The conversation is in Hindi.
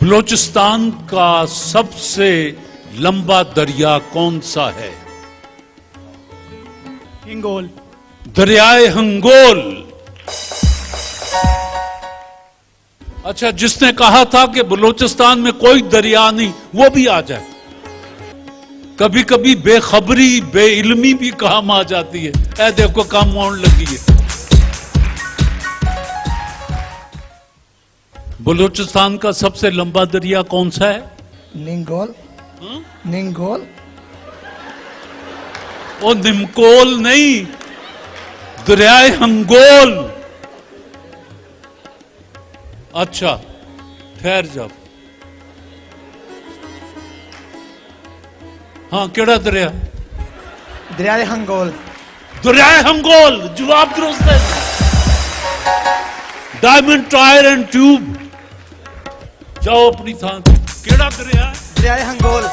बलूचिस्तान का सबसे लंबा दरिया कौन सा है? हिंगोल। दरियाए हंगोल। अच्छा, जिसने कहा था कि बलूचिस्तान में कोई दरिया नहीं, वो भी आ जाए। कभी कभी बेखबरी बेइल्मी भी काम आ जाती है। ऐ देखो काम आने लगी है। बलूचिस्तान का सबसे लंबा दरिया कौन सा है? निंगोल। निंगोल। ओ निमकोल नहीं, दरियाए हंगोल। अच्छा ठहर जाओ। हाँ, केड़ा दरिया? दरियाए हंगोल। दरियाए हंगोल जवाब दुरुस्त है। Diamond tyre and tube. जाओ अपनी थान। केड़ा दरिया? दरियाए हंगोल।